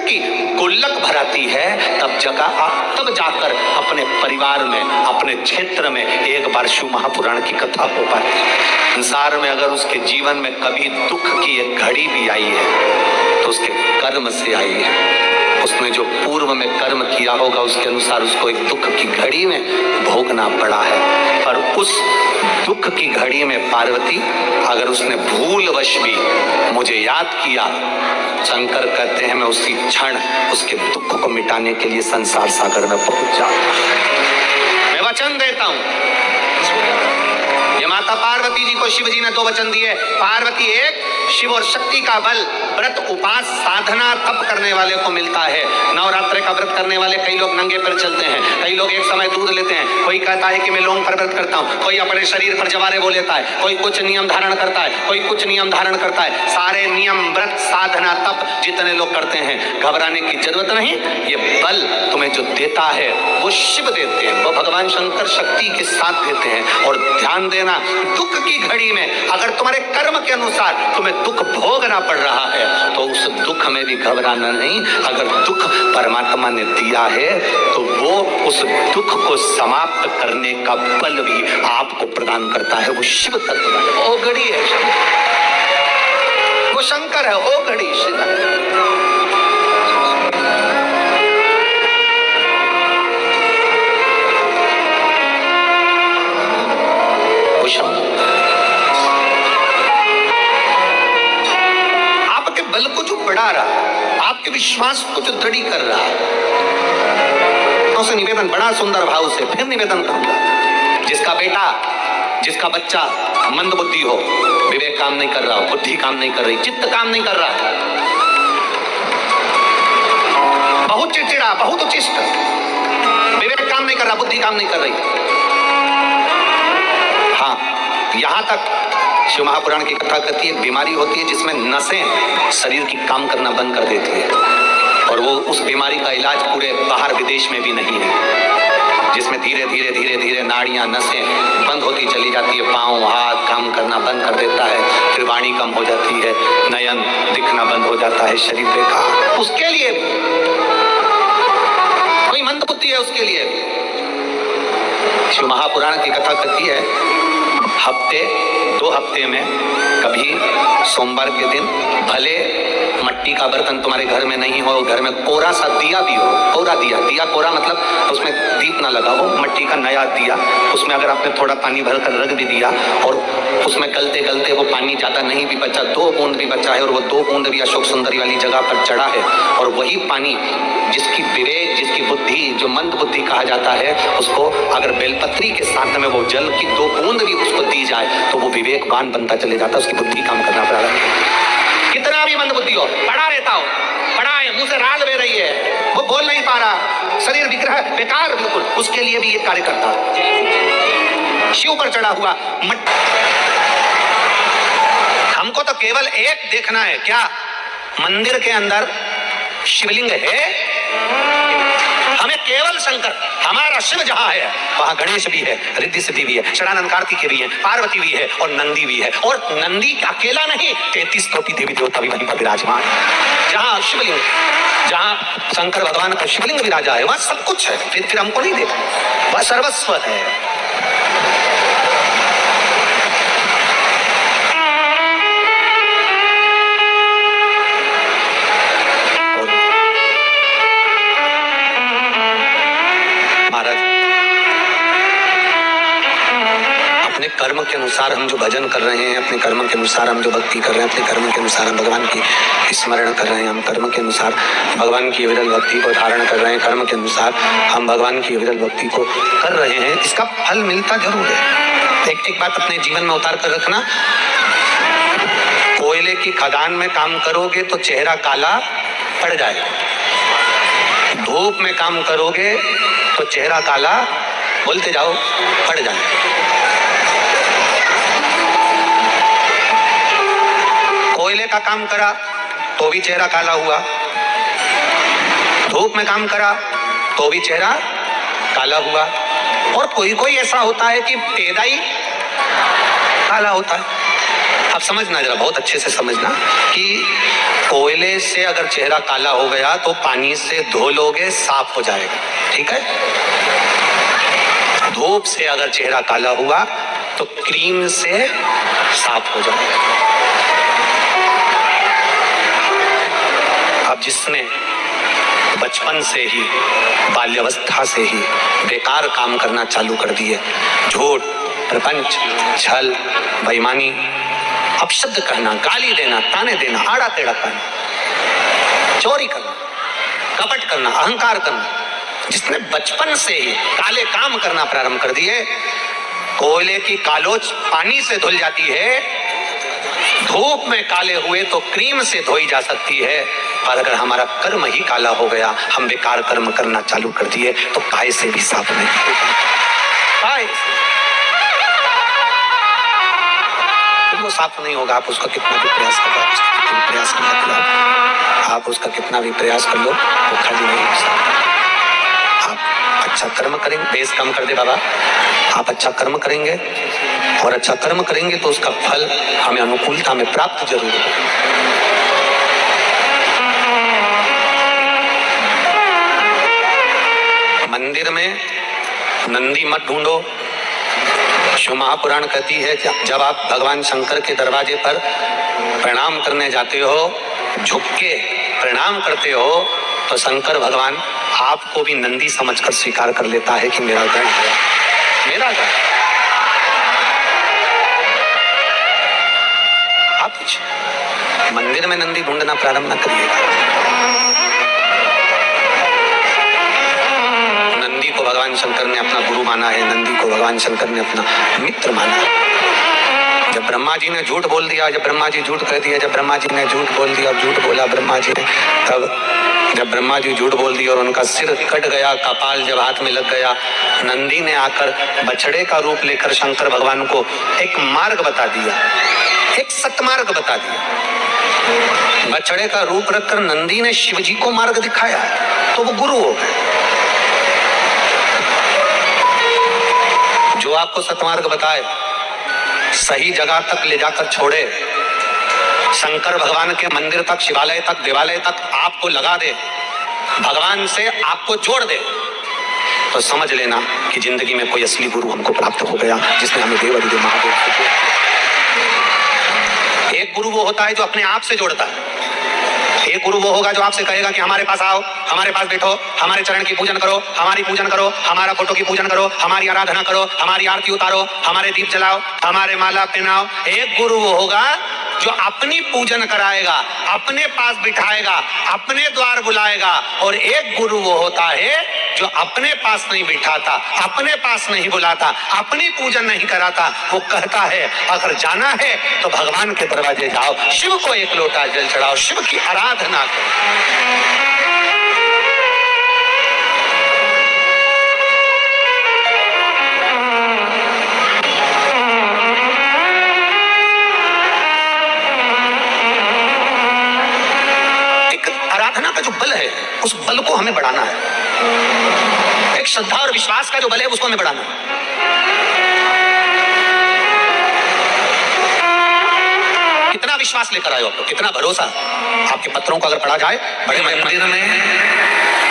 की गुल्लक भराती है, तब जाकर अपने परिवार में, अपने क्षेत्र में एक बार शिव महापुराण की कथा हो पाती है। संसार में अगर उसके जीवन में कभी दुख की एक घड़ी भी आई है तो उसके कर्म से आई है। उसने जो पूर्व में कर्म किया होगा उसके अनुसार उसको एक दुख की घड़ी में भोगना पड़ा है। और उस दुख की घड़ी में पार्वती, अगर उसने भूलवश भी मुझे याद किया, शंकर कहते हैं मैं उसी क्षण उसके दुख को मिटाने के लिए संसार सागर में पहुंच जाऊं। मैं वचन देता हूं। ये माता पार्वती जी को शिव जी ने 2 वचन दिए। पार्वती एक, शिव और शक्ति का बल व्रत उपास साधना तप करने वाले को मिलता है। नवरात्रि का व्रत करने वाले कई लोग नंगे पर चलते हैं, कई लोग एक समय दूध लेते हैं, कोई कहता है कि मैं लोंग पर व्रत करता हूँ, कोई अपने शरीर पर जवारे वो लेता है, कोई कुछ नियम धारण करता है, कोई कुछ नियम धारण करता है। सारे नियम व्रत साधना तप जितने लोग करते हैं, घबराने की जरूरत नहीं। ये बल तुम्हें जो देता है वो शिव देते हैं, वो भगवान शंकर शक्ति के साथ देते हैं। और ध्यान देना, दुख की घड़ी में अगर तुम्हारे कर्म के अनुसार तुम्हें दुख भोगना पड़ रहा है तो उस दुख में भी घबराना नहीं। अगर दुख परमात्मा ने दिया है तो वो उस दुख को समाप्त करने का बल भी आपको प्रदान करता है। वो शिव तत्व है, वो घड़ी है, वो शंकर है, वो घड़ी शिव है। आपके बल को जो बढ़ा रहा, आपके विश्वास को जो दृढ़ कर रहा, उसे निवेदन बड़ा सुंदर भाव से फिर निवेदन करूंगा। जिसका बेटा, जिसका बच्चा मंद बुद्धि हो, विवेक काम नहीं कर रहा, बुद्धि काम नहीं कर रही, चित्त काम नहीं कर रहा, बहुत चिड़चिड़ा, बहुत उचिष्ट, विवेक काम नहीं कर रहा, बुद्धि काम नहीं कर रही। हाँ, यहां तक शिव महापुराण की कथा कहती है, बीमारी होती है जिसमें नसें शरीर की काम करना बंद कर देती है, और वो उस बीमारी का इलाज पूरे बाहर विदेश में भी नहीं है, जिसमें धीरे धीरे धीरे धीरे नाड़ियां, नसें बंद होती चली जाती है, पांव हाथ काम करना बंद कर देता है, फिर वाणी कम हो जाती है, नयन दिखना बंद हो जाता है, शरीर बेकार। उसके लिए कोई मंदबुद्धि है, उसके लिए शिव महापुराण की कथा कहती है, हफ्ते 2 हफ्ते में कभी सोमवार के दिन भले मट्टी का बर्तन तुम्हारे घर में नहीं हो, घर में कोरा सा दिया भी हो, कोरा दिया, दिया कोरा मतलब उसमें दीप ना लगा हो, मट्टी का नया दिया, उसमें अगर आपने थोड़ा पानी भरकर रख भी दिया और उसमें गलते गलते वो पानी ज्यादा नहीं भी बचा, 2 बूंद भी बचा है, और वो 2 बूंद भी अशोक सुंदरी वाली जगह पर चढ़ा है, और वही पानी जिसकी विवेक, जिसकी बुद्धि, जो मंद बुद्धि कहा जाता है, उसको अगर बेलपत्री के साथ में वो जल की 2 बूंद भी उसको दी जाए तो वो विवेकवान बनता चले जाता, उसकी बुद्धि काम करना प्रारंभ। कितना भी मंद बुद्धि हो, पड़ा रहता हो, पड़ा है, मुंह से राल बह रही है, वो बोल नहीं पा रहा, शरीर विग्रह बेकार बिल्कुल, उसके लिए भी ये कार्य करता। शिव पर चढ़ा हुआ हमको तो केवल एक देखना है, क्या मंदिर के अंदर शिवलिंग है? हमें केवल शंकर, हमारा शिव जहां है वहां गणेश भी है, रिद्धि सिद्धि भी है, षडानंद कार्तिकेय भी है, पार्वती भी है और नंदी भी है। और नंदी अकेला नहीं, 33 कोटि देवी देवता भी वहीं पर विराजमान। जहां शिवलिंग, जहां शंकर भगवान का शिवलिंग विराजा है वहां सब कुछ है, फिर हमको नहीं देखा, वह सर्वस्व है। कर्म के अनुसार हम जो भजन कर रहे हैं, अपने कर्म के अनुसार हम जो भक्ति कर रहे हैं, अपने कर्म के अनुसार हम भगवान की स्मरण कर रहे हैं, हम कर्म के अनुसार भगवान की विरल भक्ति को धारण कर रहे हैं, कर्म के अनुसार हम भगवान की विरल भक्ति को कर रहे हैं, इसका फल मिलता जरूर है। एक बात अपने जीवन में उतार कर रखना, कोयले की खदान में काम करोगे तो चेहरा काला पड़ जाएगा, धूप में काम करोगे तो चेहरा काला, बोलते जाओ, पड़ जाएगा। कोयले का काम करा तो भी चेहरा काला हुआ, धूप में काम करा तो भी चेहरा काला हुआ, और कोई कोई ऐसा होता है कि पैदा ही काला होता है। अब समझना जरा, बहुत अच्छे से समझना कि कोयले से अगर चेहरा काला हो गया तो पानी से धो लोगे, साफ हो जाएगा, ठीक है। धूप से अगर चेहरा काला हुआ तो क्रीम से साफ हो जाएगा। अब जिसने बचपन से ही, बाल्यावस्था से ही बेकार काम करना चालू कर दिए, झूठ, प्रपंच, छल, बेईमानी, अपशब्द कहना, गाली देना, ताने देना, आड़ा टेढ़ा करना, चोरी करना, कपट करना, अहंकार करना, जिसने बचपन से ही काले काम करना प्रारंभ कर दिए, कोयले की कालोच पानी से धुल जाती है, धूप में काले हुए तो क्रीम से धोई जा सकती है, और अगर हमारा कर्म ही काला हो गया, हम बेकार कर्म करना चालू कर दिए, तो काय से भी साफ नहीं होगा। काय वो साफ नहीं होगा। आप उसका कितना भी प्रयास कर लो, आप उसका कितना भी प्रयास कर लो, वो खाली नहीं हो सकता। आप अच्छा कर्म करेंगे, बेस कम कर दे बाबा, आप अच्छा कर्म करेंगे और अच्छा कर्म करेंगे तो उसका फल हमें अनुकूलता में प्राप्त जरूर होगा। मंदिर में नंदी मत ढूंढो। शिव महापुराण कहती है जब आप भगवान शंकर के दरवाजे पर प्रणाम करने जाते हो, झुक के प्रणाम करते हो, तो शंकर भगवान आपको भी नंदी समझकर स्वीकार कर लेता है कि मेरा गण है, मेरा गण। आप कुछ मंदिर में नंदी ढूंढना प्रारंभ न करिएगा। नंदी को भगवान शंकर ने अपना गुरु माना है, नंदी को भगवान शंकर ने अपना मित्र माना है। जब ब्रह्मा जी ने झूठ बोल दिया, जब ब्रह्मा जी झूठ कह दिया, जब ब्रह्मा जी ने झूठ बोल दिया, झूठ बोला ब्रह्मा जी ने, तब जब ब्रह्मा जी झूठ बोल दिया और उनका सिर कट गया, कपाल जब हाथ में लग गया, नंदी ने आकर बछड़े का रूप लेकर शंकर भगवान को एक मार्ग बता दिया, एक सतमार्ग बता दिया। बछड़े का रूप रखकर नंदी ने शिव जी को मार्ग दिखाया, तो वो गुरु हो गए। जो आपको सतमार्ग बताए, सही जगह तक ले जाकर छोड़े, शंकर भगवान के मंदिर तक, शिवालय तक, देवालय तक आपको लगा दे, भगवान से आपको जोड़ दे, तो समझ लेना कि जिंदगी में कोई असली गुरु हमको प्राप्त हो गया, जिसने हमें देव अधिदेव महादेव को जोड़ा। एक गुरु वो होता है जो अपने आप से जोड़ता है। एक गुरु वो होगा जो आपसे कहेगा कि हमारे पास आओ, हमारे पास बैठो, हमारे चरण की पूजन करो, हमारी पूजन करो, हमारा फोटो की पूजन करो, हमारी आराधना करो, हमारी आरती उतारो, हमारे दीप जलाओ, हमारे माला पहनाओ। एक गुरु वो होगा जो अपनी पूजन कराएगा, अपने पास बिठाएगा, अपने द्वार बुलाएगा। और एक गुरु वो होता है जो अपने पास नहीं बिठाता, अपने पास नहीं बुलाता, अपनी पूजन नहीं कराता। वो कहता है अगर जाना है तो भगवान के दरवाजे जाओ, शिव को एक लोटा जल चढ़ाओ, शिव की आराधना करो। आराधना का जो बल है, उस बल को हमें बढ़ाना है। एक श्रद्धा और विश्वास का जो बल है, उसको हमें बढ़ाना है। कितना विश्वास लेकर आए हो आप लोग, कितना भरोसा। आपके पत्रों को अगर पढ़ा जाए, बड़े मंदिर में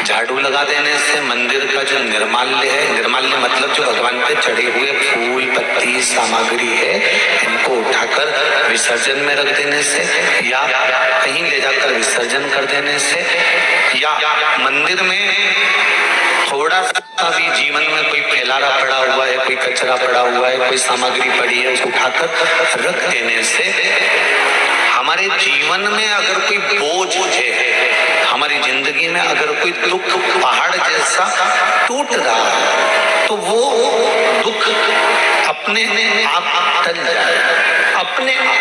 झाड़ू लगा देने से मंदिर का जो निर्माल्य है, निर्माल्य मतलब जो भगवान पे चढ़े हुए फूल, पत्ती, सामग्री है, इनको उठाकर विसर्जन में रख देने से, या कहीं ले जाकर विसर्जन कर देने से, या मंदिर में थोड़ा सा भी जीवन में कोई फैलारा पड़ा हुआ है, कोई कचरा पड़ा हुआ है, कोई सामग्री पड़ी है, उसको उठाकर रख देने से हमारे जीवन में अगर कोई बोझ है, हमारी जिंदगी में अगर कोई दुख पहाड़ जैसा टूट रहा है, तो वो दुख अपने आप टल जाए, अपने आप।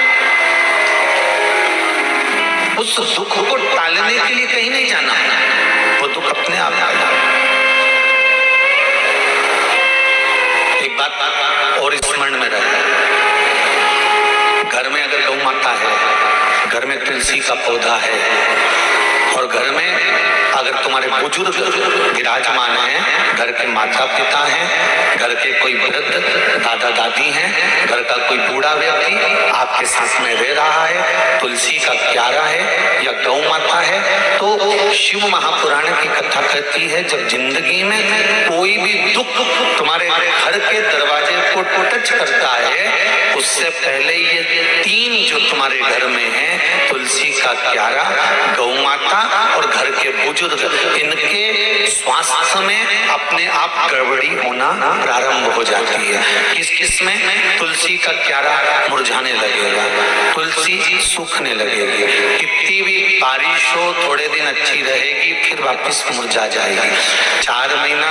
उस दुख को टालने के लिए कहीं नहीं जाना, वो दुख अपने आप आ जाए। एक बात और स्मरण में रहे, घर में अगर गौ माता है, घर में तुलसी का पौधा है, और घर में अगर तुम्हारे बुजुर्ग विराजमान हैं, घर के माता पिता हैं, घर के कोई वृद्ध दादा दादी हैं, घर का कोई बूढ़ा व्यक्ति आपके साथ में रह रहा है, तुलसी का क्यारा है या गौ माता है, तो शिव महापुराण की कथा कहती है जब जिंदगी में कोई भी दुख तुम्हारे घर के दरवाजे को टच करता है, उससे पहले ये तीन जो तुम्हारे घर में है, तुलसी का क्यारा, गौ माता और घर के बुजुर्ग, इनके स्वास्थ्य में अपने आप गड़बड़ी होना प्रारंभ हो जाती है। किस किस में? तुलसी का क्यारा मुरझाने लगेगा, तुलसी सूखने लगेगी, कितनी भी बारिश हो थोड़े दिन अच्छी रहेगी, फिर वापस मुरझा जाएगी। 4 महीना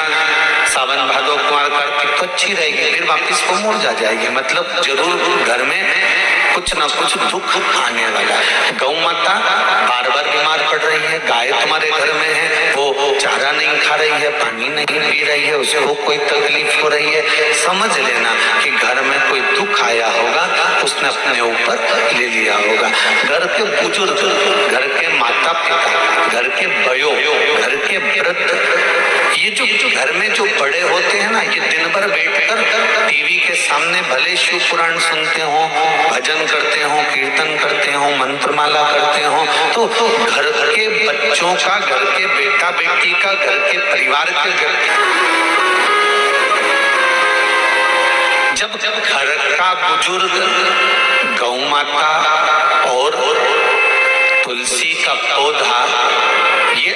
सावन भादो कुंवर कार्तिक तो अच्छी रहेगी, फिर वापस वो मुरझा जाएगी। मतलब जरूर घर में कुछ ना कुछ दुख आने वाला। गौ माता बार बार बीमार पड़ रही है, गाय तुम्हारे घर में है, वो चारा नहीं खा रही है, पानी नहीं पी रही है, उसको कोई तकलीफ हो रही है, समझ लेना कि घर में कोई दुख आया होगा, उसने अपने ऊपर ले लिया होगा। घर के बुजुर्ग, घर के माता पिता, घर के बयो, घर के वृद्ध, ये जो घर में जो बड़े होते हैं ना, ये दिन भर बैठकर टीवी के सामने भले शिव पुराण सुनते हो, भजन करते हो, कीर्तन करते हो, मंत्रमाला करते हो, तो घर के बच्चों का, घर के बेटा बेटी का, घर के परिवार के जब घर का बुजुर्ग गौ माता और तुलसी का पौधा ये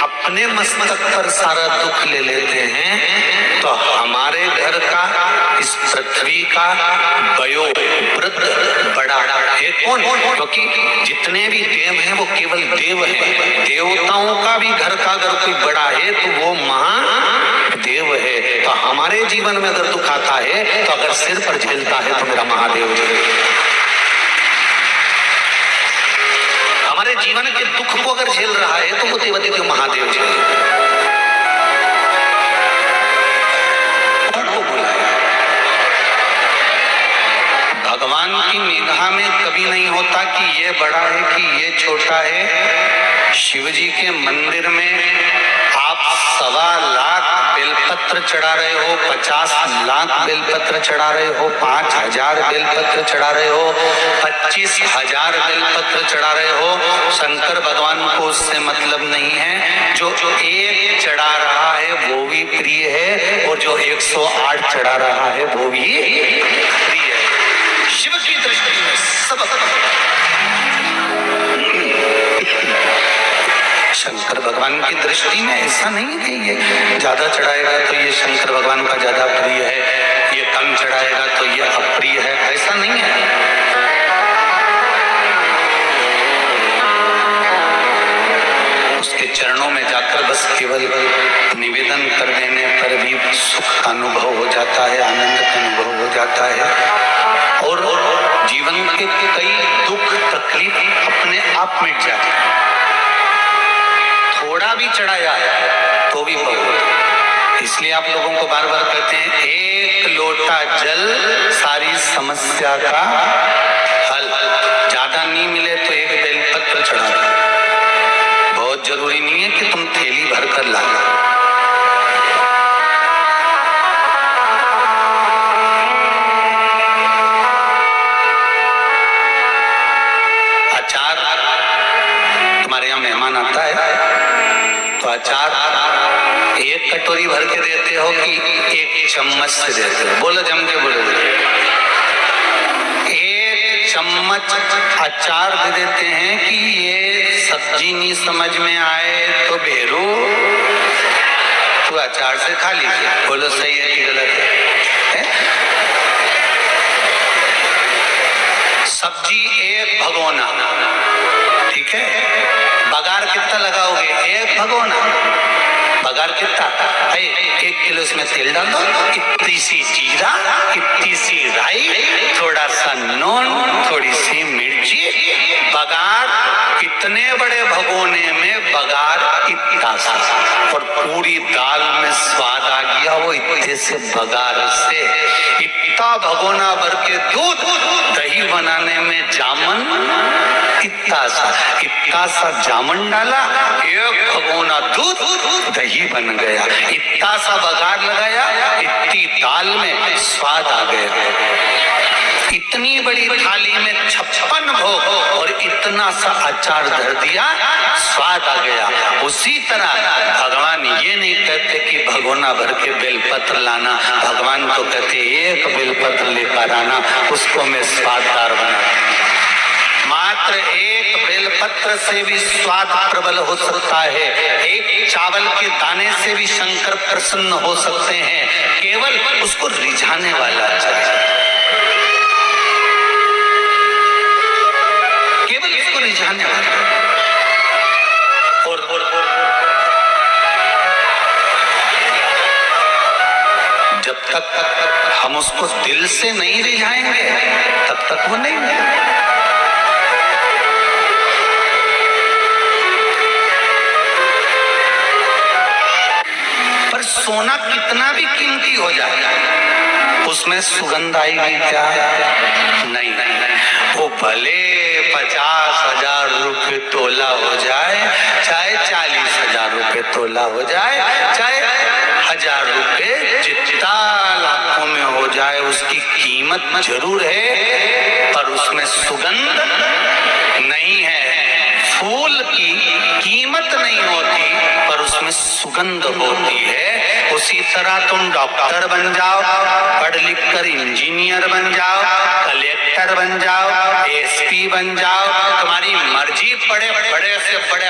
अपने मस्तक पर सारा दुख ले लेते हैं, तो हमारे घर का, इस पृथ्वी का वयो वृद्ध बड़ा है कौन? क्योंकि जितने भी देव हैं वो केवल देव हैं, देवताओं का भी घर का अगर कोई बड़ा है तो वो महादेव है। तो हमारे जीवन में अगर दुख आता है तो अगर सिर पर झेलता है तो मेरा महादेव जी, हमारे जीवन के दुख को अगर झेल रहा है तो वो देवादिदेव महादेव जी को बुलाया। भगवान की निगाह में कभी नहीं होता कि ये बड़ा है कि ये छोटा है। शिव जी के मंदिर में आप 1.25 लाख बेलपत्र चढ़ा रहे हो, 50 लाख बेलपत्र चढ़ा रहे हो, 5000 बेलपत्र चढ़ा रहे हो, 25,000 बेलपत्र चढ़ा रहे हो, शंकर भगवान को उससे मतलब नहीं है। जो एक चढ़ा रहा है वो भी प्रिय है, और जो 108 चढ़ा रहा है वो भी प्रिय है। शिव की दृष्टि में सब शंकर भगवान की दृष्टि में ऐसा नहीं कि ये ज्यादा चढ़ाएगा तो ये शंकर भगवान का ज्यादा प्रिय है, ये कम चढ़ाएगा तो ये अप्रिय है, ऐसा नहीं है। उसके चरणों में जाकर बस केवल निवेदन कर देने पर भी सुख का अनुभव हो जाता है, आनंद का अनुभव हो जाता है, और जीवन के कई दुख तकलीफ अपने आप मिट जाते हैं। थोड़ा भी चढ़ाया तो भी बहुत। इसलिए आप लोगों को बार बार कहते हैं, एक लोटा जल सारी समस्या का हल। ज्यादा नहीं मिले तो एक बेलपत्र चढ़ा दो, बहुत जरूरी नहीं है कि तुम थैली भर कर ला। अचार, तुम्हारे यहाँ मेहमान आता है तो अचार एक कटोरी भर के देते हो कि एक चम्मच से देते हो? बोलो, जम के बोलो। एक चम्मच अचार दे देते हैं कि ये सब्जी नहीं समझ में आए तो बेरू तो अचार से खा लीजिए। बोलो सही है कि गलत है? सब्जी एक भगोना, ठीक है, बघार कितना लगाओगे? एक भगोना। बघार कितना? 1 किलो इसमें तेल डाल दो, इतनी सी जीरा, इतनी सी राई, थोड़ा सा नून, थोड़ी सी मिर्ची। बघार इतने बड़े भगोने में बघार इतना सा, और पूरी दाल में स्वाद आ गया वो इतने से बघार से। इतना भगोना भर के दूध, दही बनाने में जामन इतना सा जामन डाला, एक भगोना दूध दही बन गया। इतना सा बघार लगाया, इतनी दाल में स्वाद आ गया। इतनी बड़ी थाली में 56 भोग और इतना सा अचार धर दिया, स्वाद आ गया। उसी तरह भगवान ये नहीं कहते कि भगोना भर के बेलपत्र लाना, भगवान तो कहते एक बेलपत्र लेकर आना, उसको मैं स्वाददार बना। मात्र एक बेलपत्र से भी स्वाद प्रबल हो सकता है, एक चावल के दाने से भी शंकर प्रसन्न हो सकते हैं, केवल उसको रिझाने वाला चाहिए, केवल उसको रिझाने वाला। और जब तक हम उसको दिल से नहीं रिझाएंगे तब तक वो नहीं मिलेगा। सोना कितना भी कीमती हो जाए, उसमें सुगंध आएगी क्या? नहीं। वो भले 50,000 रुपये तोला हो जाए, चाहे 40,000 रुपये तोला हो जाए, चाहे 1,000 रुपये जितना लाखों में हो जाए, उसकी कीमत जरूर है, पर उसमें सुगंध नहीं है। फूल की कीमत नहीं होती, पर उसमें सुगंध होती है। उसी तरह तुम डॉक्टर बन जाओ, पढ़ लिख कर इंजीनियर बन जाओ, कलेक्टर बन जाओ, एसपी बन जाओ, तुम्हारी मर्जी, बड़े बड़े से बड़े